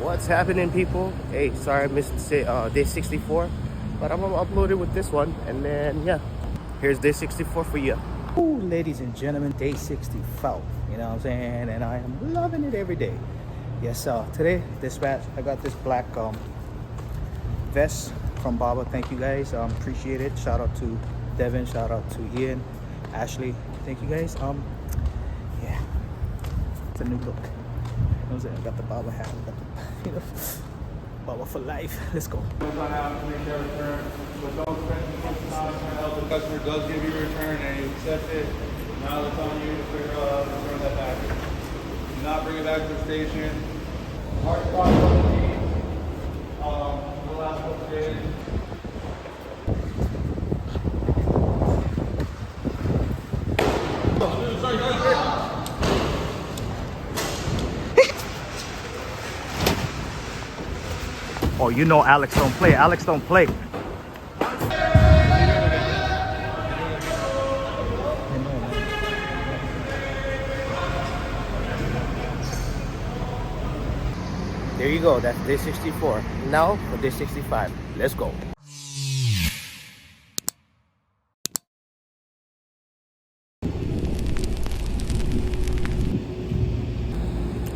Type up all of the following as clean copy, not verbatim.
What's happening, people? Hey, sorry I missed day 64, but I'm gonna upload it with this one, and then yeah, here's day 64 for you. Ooh, ladies and gentlemen, day 64. You know what I'm saying? And I am loving it every day. Yes, today, dispatch, I got this black vest from Baba. Thank you guys. Appreciate it. Shout out to Devin. Shout out to Ian, Ashley. Thank you guys. Yeah, it's a new look. You know what I'm saying? I got the Baba hat. I got the, Baba for life. Let's go. Make their return, but don't spend too much time trying to help the customer. Does give you a return and you accept it. Now it's on you to figure out how to return that back. Do not bring it back to the station. Hard spot on the team. The last couple days. Oh, you know Alex don't play. Alex don't play. There you go. That's day 64. Now for day 65. Let's go.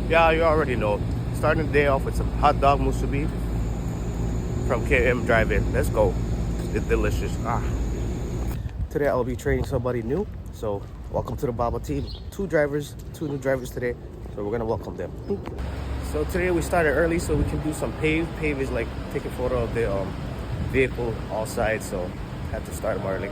Yeah, you already know. Starting the day off with some hot dog musubi from KM Drive-In. Let's go. It's delicious. Today I'll be training somebody new. So welcome to the Baba team. Two new drivers today. So we're gonna welcome them. So today we started early so we can do some pave. Pave is like taking photo of the vehicle all sides. So had to start them early.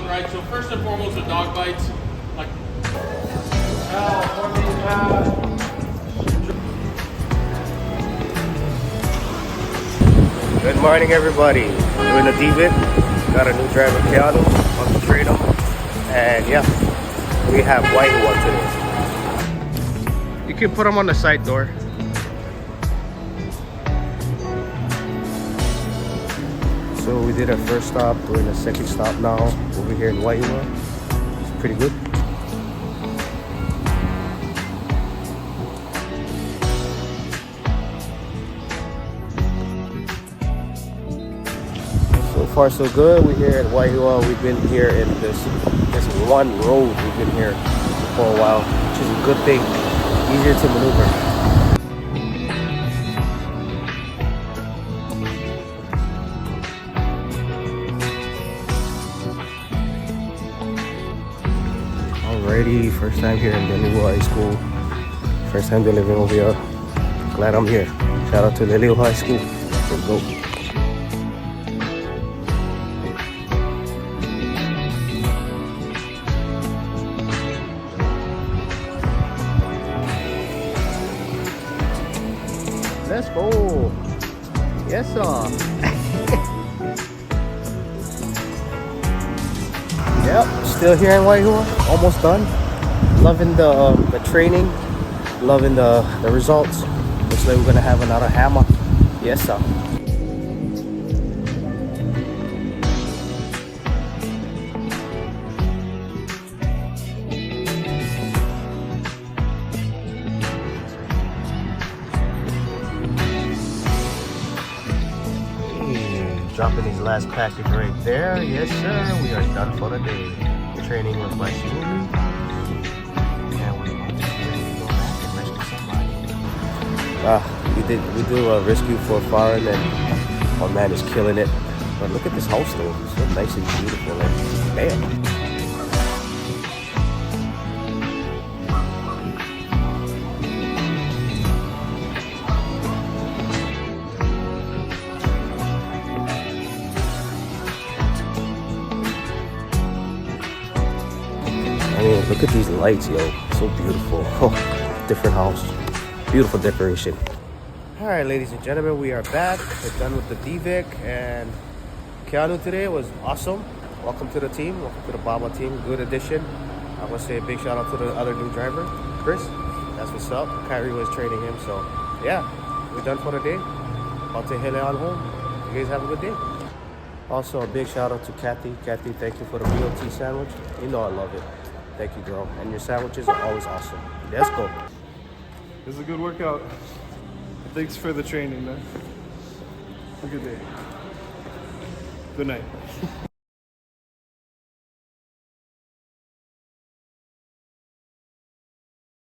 Right, so first and foremost, the dog bites. Like, Good morning, everybody. Doing the D-Bit. Got a new driver, Keanu, on the train him. And yeah, we have White one today. You can put him on the side door. So we did our first stop, doing a second stop now over here in Waiua. It's pretty good. So far so good. We're here at Waiua. We've been here in this one road. We've been here for a while, which is a good thing. Easier to maneuver. Alrighty, first time here in Liliu High School. First time delivering over here. Glad I'm here. Shout out to Liliu High School. Let's go. Let's go. Yes, sir. Yep, still here in Waiua, almost done. Loving the training, loving the results. Looks like we're gonna have another hammer. Yes, sir. Dropping his last package right there. Yes, sir. We are done for the day. Training was by Shimumi. And we're going to go back and rescue somebody. We do a rescue for foreign, and our man is killing it. But look at this house though. It's so nice and beautiful. Like, damn. I mean, look at these lights, yo. So beautiful. Oh, different house. Beautiful decoration. All right, ladies and gentlemen, we are back. We're done with the DVIC, and Keanu today was awesome. Welcome to the team. Welcome to the Baba team. Good addition. I want to say a big shout out to the other new driver, Chris. That's what's up. Kyrie was training him, so yeah, we're done for the day. About to head on home. You guys have a good day. Also, a big shout out to Kathy. Kathy, thank you for the BLT sandwich. You know I love it. Thank you, girl. And your sandwiches are always awesome. Let's go. It was a good workout. Thanks for the training, man. Have a good day. Good night.